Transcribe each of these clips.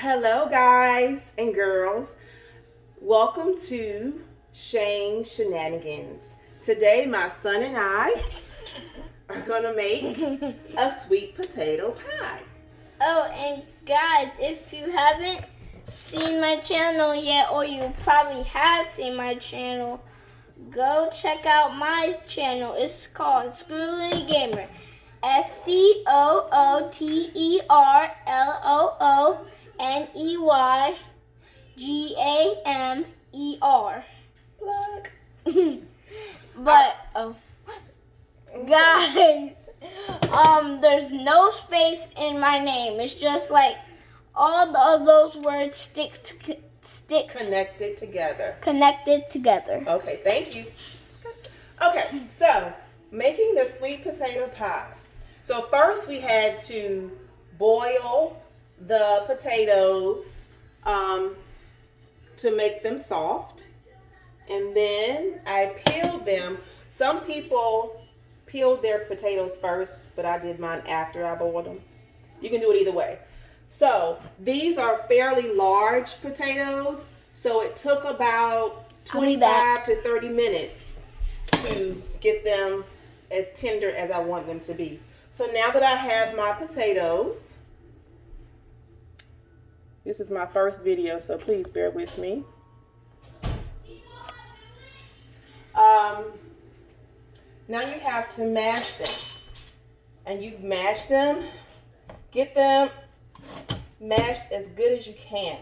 Hello, guys and girls. Welcome to Shane Shenanigans. Today, my son and I are going to make a sweet potato pie. Oh, and guys, if you haven't seen my channel yet, or you probably have seen my channel, go check out my channel. It's called Screwly Gamer. SCOOTERLOONEYGAMER. Plug. But guys, there's no space in my name. It's just like all of those words Connected together. connected together. Okay, thank you. Okay, so making the sweet potato pie. So first we had to boil the potatoes to make them soft. And then I peeled them. Some people peeled their potatoes first, but I did mine after I boiled them. You can do it either way. So these are fairly large potatoes, so it took about 25 to 30 minutes to get them as tender as I want them to be. So now that I have my potatoes, this is my first video, so please bear with me. Now you have to mash them. And you mash them, get them mashed as good as you can.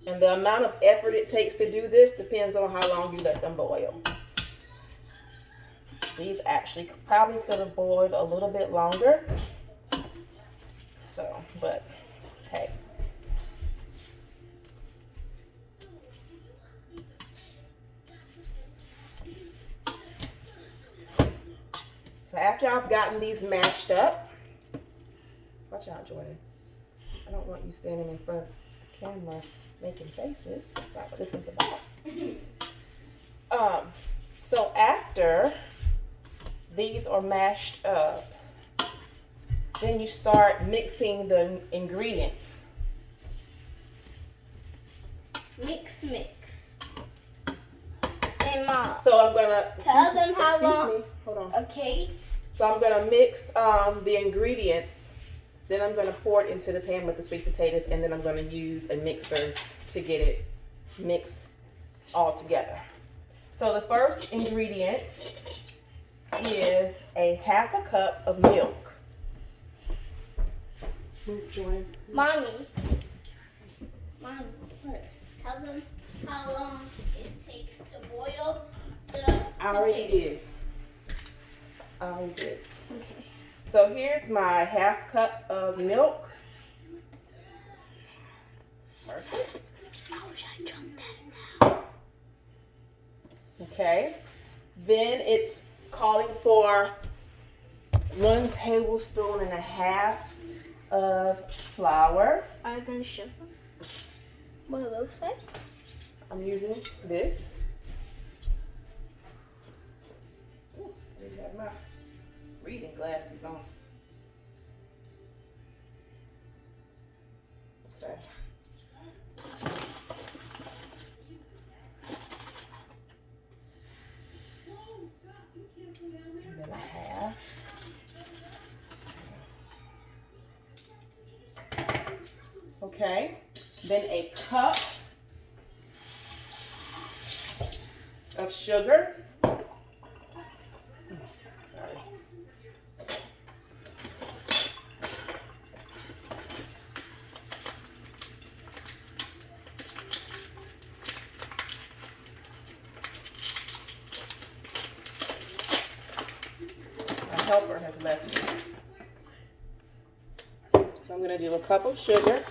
And the amount of effort it takes to do this depends on how long you let them boil. These actually probably could have boiled a little bit longer. So, but hey. So after I've gotten these mashed up, watch out, Jordan. I don't want you standing in front of the camera making faces. That's not what this is about. So after these are mashed up, then you start mixing the ingredients. Mix. Hey, Mom. So I'm gonna Tell them how excuse long. me. Hold on. Okay. So I'm gonna mix the ingredients. Then I'm gonna pour it into the pan with the sweet potatoes, and then I'm gonna use a mixer to get it mixed all together. So the first ingredient is a half a cup of milk. Move, Jordan. Mommy. What? Tell them how long it takes to boil the I already potatoes. did. Okay. So here's my half cup of milk. Perfect. I wish I drunk that now. Okay. Then it's calling for 1.5 tablespoons of flour. Are you gonna show them what it looks like? I'm using this. Ooh, I didn't have my reading glasses on. Okay. And then a half. Okay. Then a cup of sugar. Sorry. My helper has left me. So I'm going to do a cup of sugar.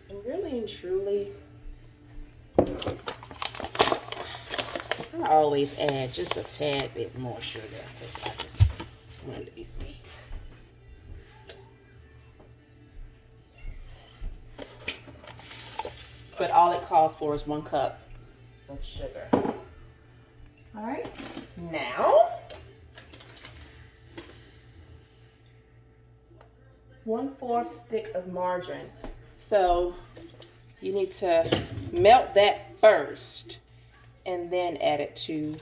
And really and truly, I always add just a tad bit more sugar because I just want it to be sweet. But all it calls for is 1 cup of sugar. All right, now 1/4 stick of margarine. So you need to melt that first and then add it to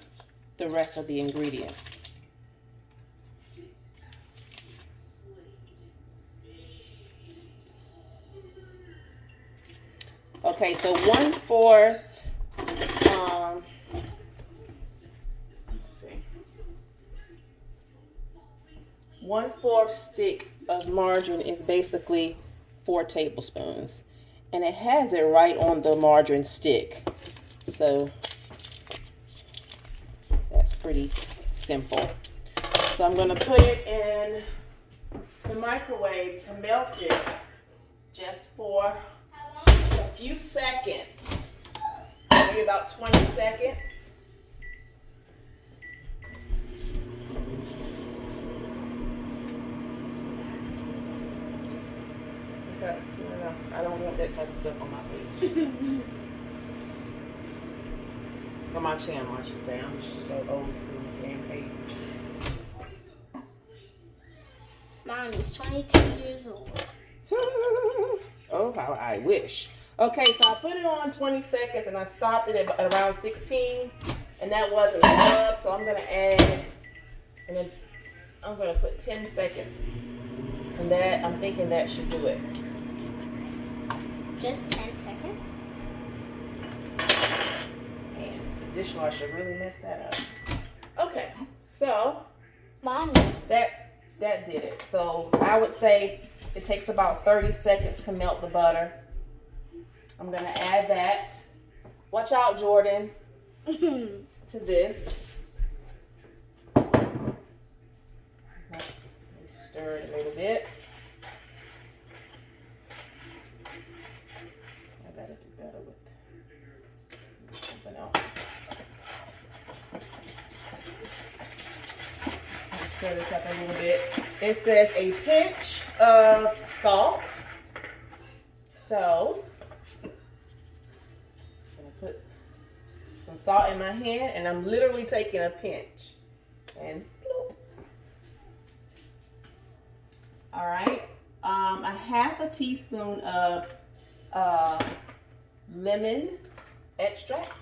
the rest of the ingredients. Okay, so 1/4, let's see, 1/4 stick of margarine is basically 4 tablespoons. And it has it right on the margarine stick. So that's pretty simple. So I'm gonna put it in the microwave to melt it just for a few seconds, maybe about 20 seconds. I don't want that type of stuff on my page. On my channel, I should say. I'm just so old school, saying page. Mommy's 22 years old. Oh, how I wish. Okay, so I put it on 20 seconds and I stopped it at around 16. And that wasn't enough, so I'm going to add, and then I'm going to put 10 seconds. And that, I'm thinking that should do it. Just 10 seconds? Man, the dishwasher really messed that up. Okay, so Mommy. that did it. So I would say it takes about 30 seconds to melt the butter. I'm gonna add that. Watch out, Jordan. To this. Let me stir it a little bit. I gotta do better with something else. Just gonna stir this up a little bit. It says a pinch of salt. So I'm gonna put some salt in my hand, and I'm literally taking a pinch. And bloop. All right. A half a teaspoon of lemon extract.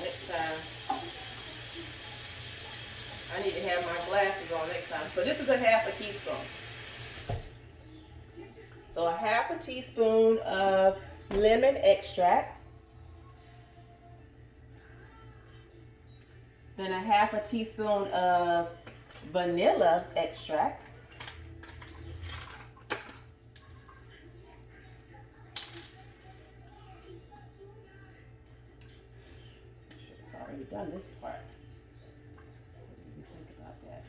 Next time, I need to have my glasses on next time. So this is a half a teaspoon. So a half a teaspoon of lemon extract. Then a half a teaspoon of vanilla extract. Should have already done this part. What do you think about that?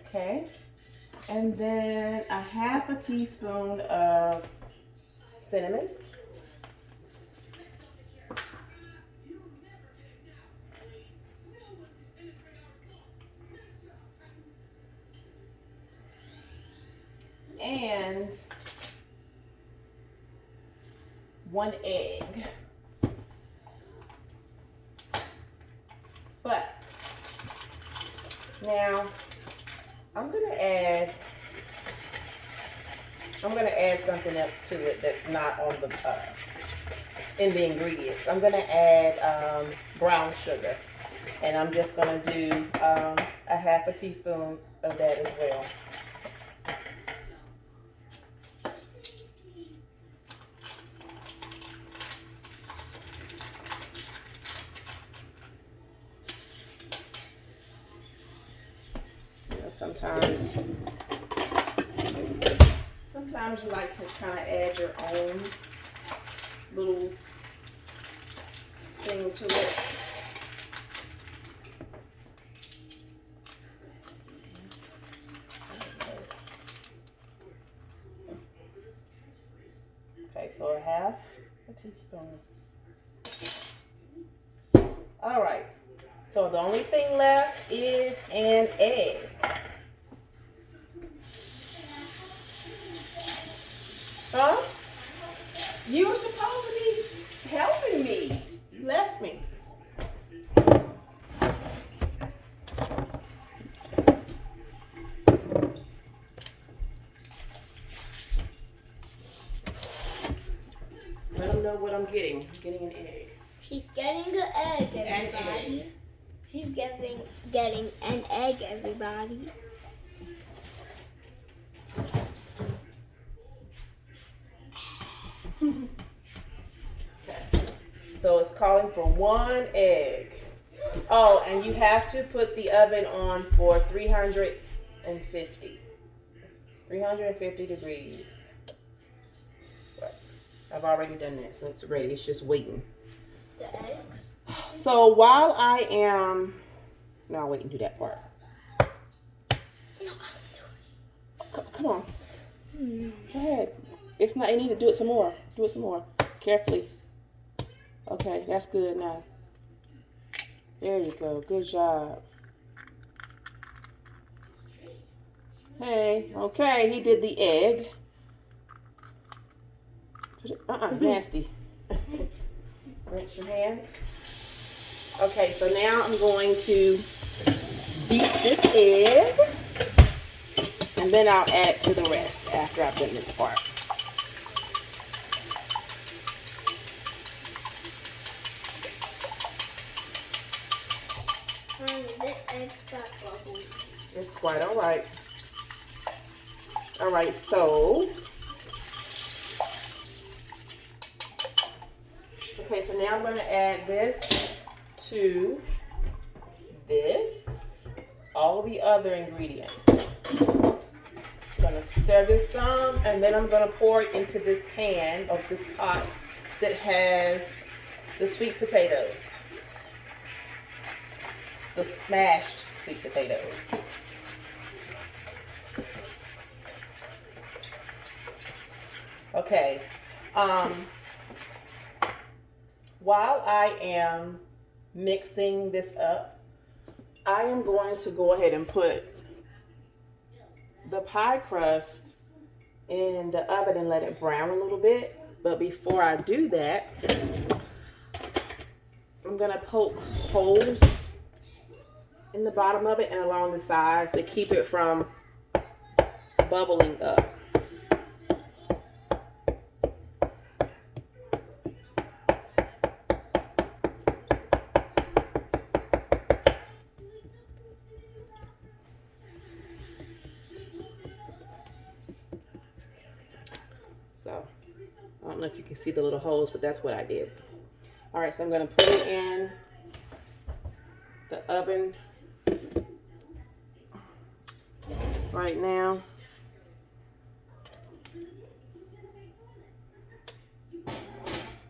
Okay. And then a half a teaspoon of cinnamon. And 1 egg. But now I'm gonna add something else to it that's not on the in the ingredients. I'm gonna add brown sugar, and I'm just gonna do a half a teaspoon of that as well. Sometimes you like to kind of add your own little thing to it. Okay, so a half a teaspoon. All right, so the only thing left is an egg. Huh? You were supposed to be helping me. You left me. Let them know what I'm getting. I'm getting an egg. She's getting an egg, everybody. Egg. She's getting an egg, everybody. Okay. So it's calling for 1 egg. Oh, and you have to put the oven on for 350 degrees. But I've already done that, so it's ready. It's just waiting. The eggs? So while I am... No, I'll wait and do that part. No, Come on. Go ahead. It's not, you need to do it some more. Do it some more. Carefully. Okay, that's good now. There you go. Good job. Hey, okay, he did the egg. Put it, nasty. Rinse your hands. Okay, so now I'm going to beat this egg, and then I'll add to the rest after I've done this part. This egg got bubbles. It's quite all right. All right, so okay, so now I'm going to add this to this, all the other ingredients. I'm going to stir this some, and then I'm going to pour it into this pan of this pot that has the sweet potatoes, the smashed sweet potatoes. Okay. While I am mixing this up, I am going to go ahead and put the pie crust in the oven and let it brown a little bit. But before I do that, I'm going to poke holes in the bottom of it and along the sides to keep it from bubbling up. So, I don't know if you can see the little holes, but that's what I did. All right, so I'm going to put it in the oven right now.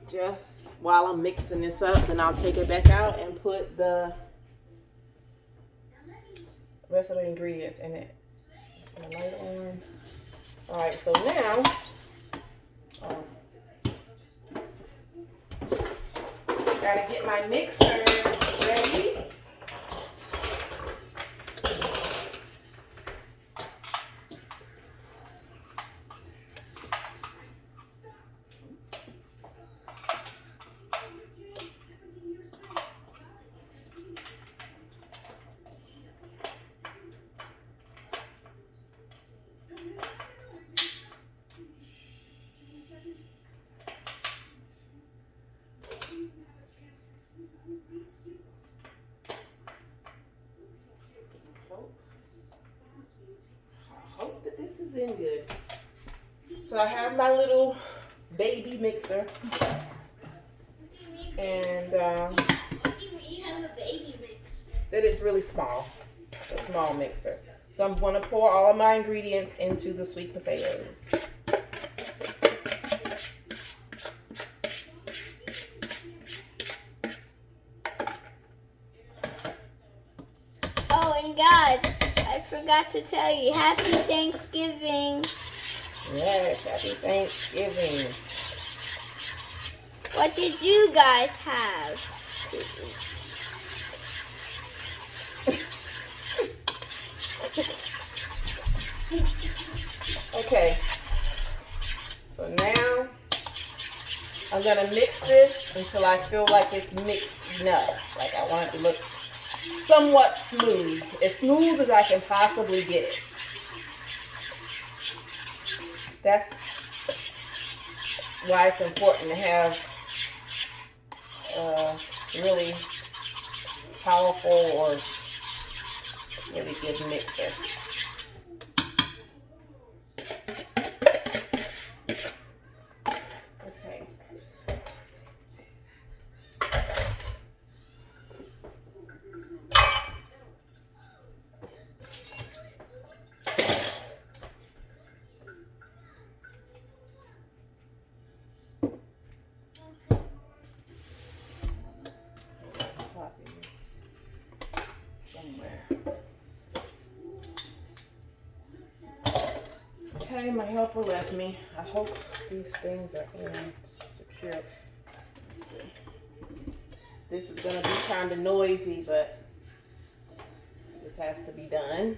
Just while I'm mixing this up, then I'll take it back out and put the rest of the ingredients in it. Turn the light on. All right, so now gotta get my mixer ready. So I have my little baby mixer. And What do you mean you have a baby mixer? that is really small. It's a small mixer. So I'm going to pour all of my ingredients into the sweet potatoes. Oh, and guys, I forgot to tell you, Happy Thanksgiving. Yes, happy Thanksgiving. What did you guys have to eat? Okay. So now I'm going to mix this until I feel like it's mixed enough. Like I want it to look somewhat smooth. As smooth as I can possibly get it. That's why it's important to have a really powerful or really good mixer. Okay. Okay, my helper left me. I hope these things are in secure. Let's see. This is gonna be kind of noisy, but this has to be done.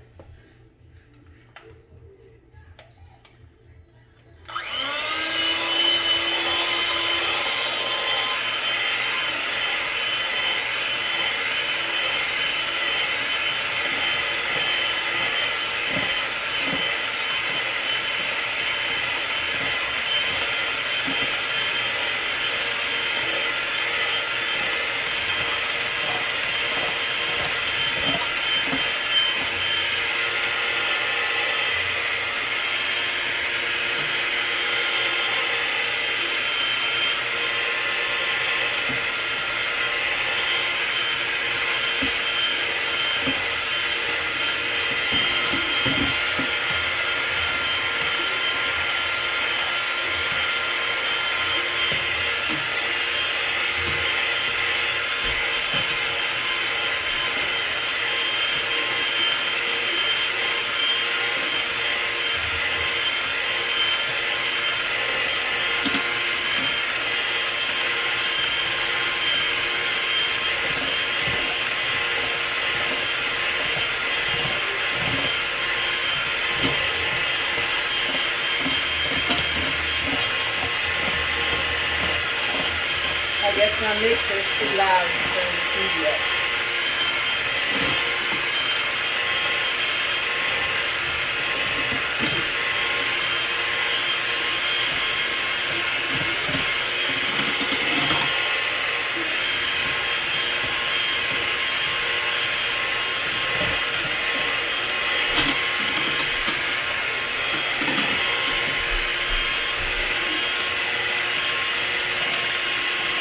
I guess my mixer is too loud to turn the TV up.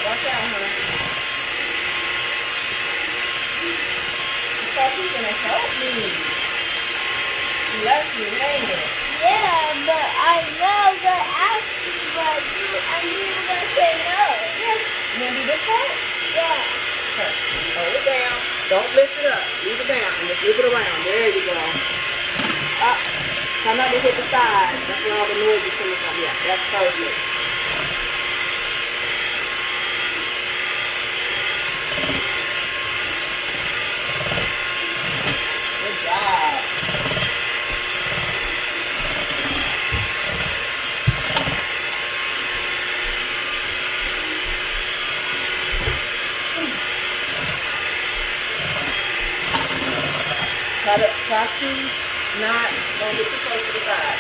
Watch out, honey. I thought you were gonna help me. You left me hanging. Yeah, but I know the action, but I knew you were gonna say no. Yes. You wanna do this part? Yeah. Okay. Hold it down. Don't lift it up. Leave it down and just move it around. There you go. Up. Try not to hit the side. That's where all the noise is coming from. Yeah, that's perfect. Good job. Try to not don't get too close to the side.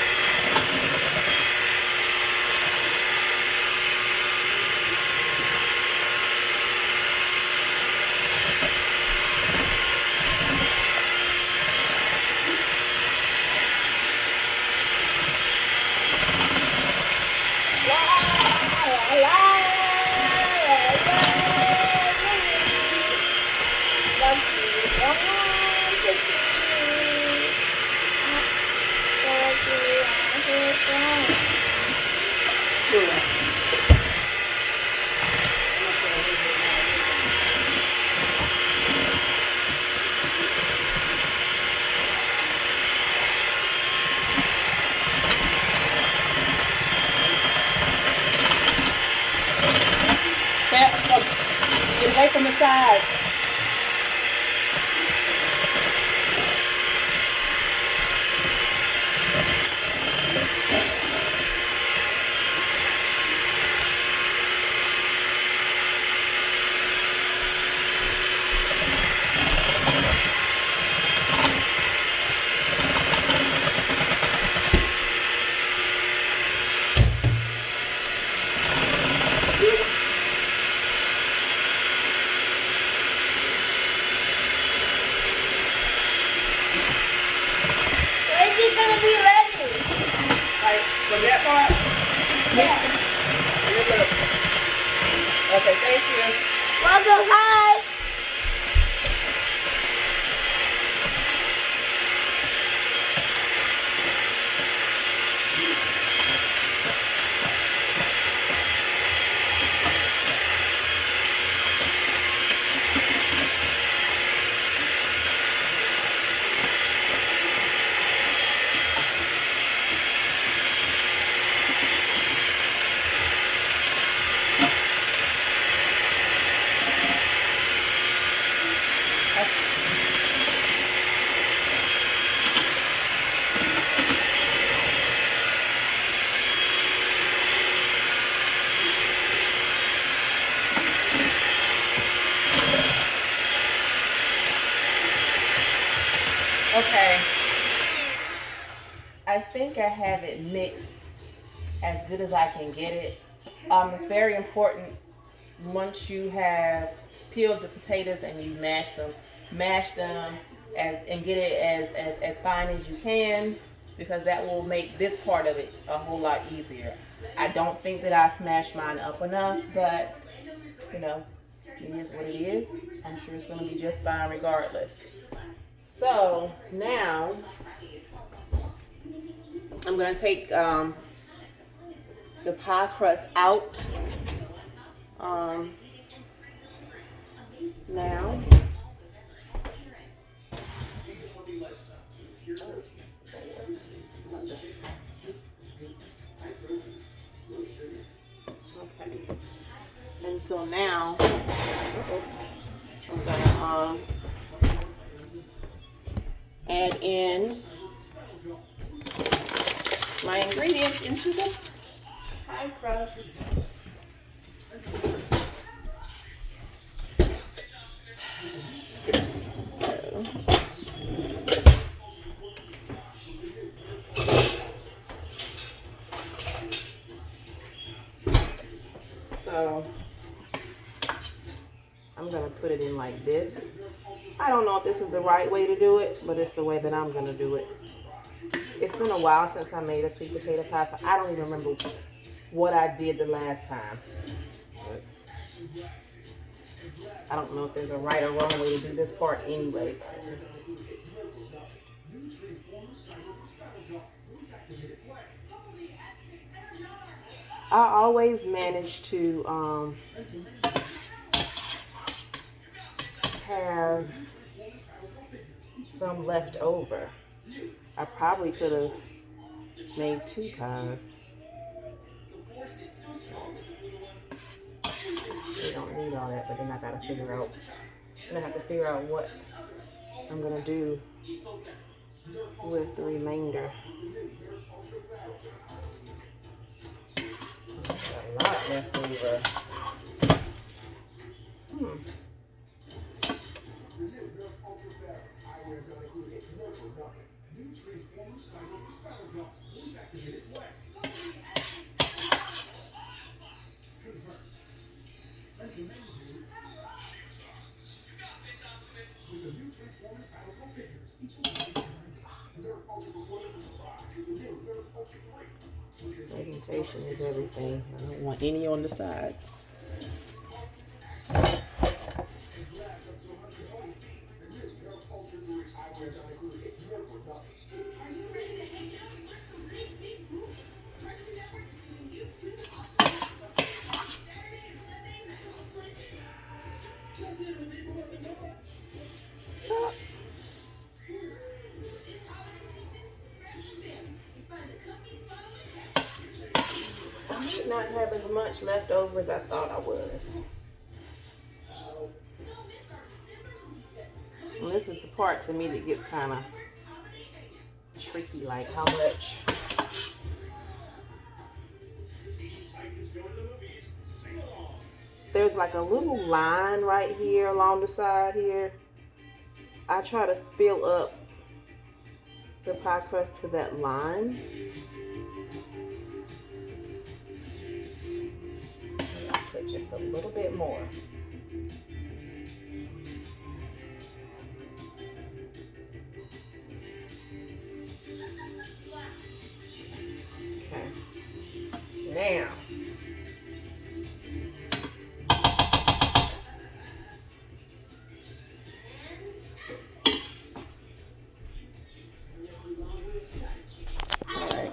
Get away from the sides. From that part? Yeah. Okay, thank you. Welcome, hi. Okay. I think I have it mixed as good as I can get it. It's very important once you have peeled the potatoes and you mash them and get it as fine as you can, because that will make this part of it a whole lot easier. I don't think that I smashed mine up enough, but you know, it is what it is. I'm sure it's going to be just fine regardless. So now I'm going to take the pie crust out now. Okay. And so now I'm going to add in my ingredients into the pie crust. So I'm gonna put it in like this. I don't know if this is the right way to do it, but it's the way that I'm gonna do it. It's been a while since I made a sweet potato pie, so I don't even remember what I did the last time. But I don't know if there's a right or wrong way to do this part anyway. I always manage to have some left over. I probably could have made 2 pies. They don't need all that, but then I gotta figure out. And I have to figure out what I'm gonna do with the remainder. There's a lot left over. Maybe Presentation is everything. I don't want any on the sides. I should not have as much left over as I thought I was. And this is the part to me that gets kind of tricky, like how much. There's like a little line right here along the side here. I try to fill up the pie crust to that line. I'll put just a little bit more. Okay. Now,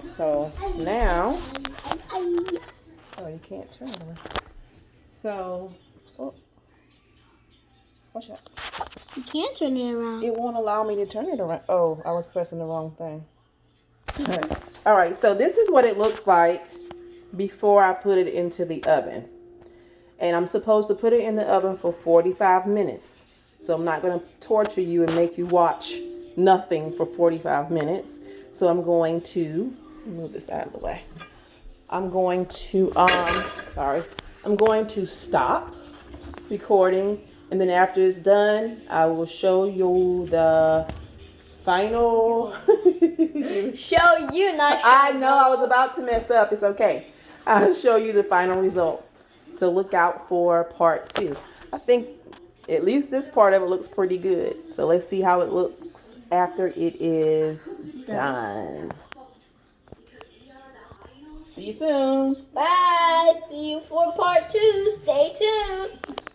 so now, oh, you can't turn it around. So, oh, watch out. You can't turn it around. It won't allow me to turn it around. Oh, I was pressing the wrong thing. All right, so this is what it looks like before I put it into the oven. And I'm supposed to put it in the oven for 45 minutes. So I'm not going to torture you and make you watch nothing for 45 minutes. So I'm going to move this out of the way. I'm going to I'm going to stop recording, and then after it's done, I will show you the final. Show you, not show I know I was about to mess up. It's okay. I'll show you the final result. So look out for part 2. I think at least this part of it looks pretty good. So let's see how it looks after it is done. See you soon. Bye. See you for part 2. Stay tuned.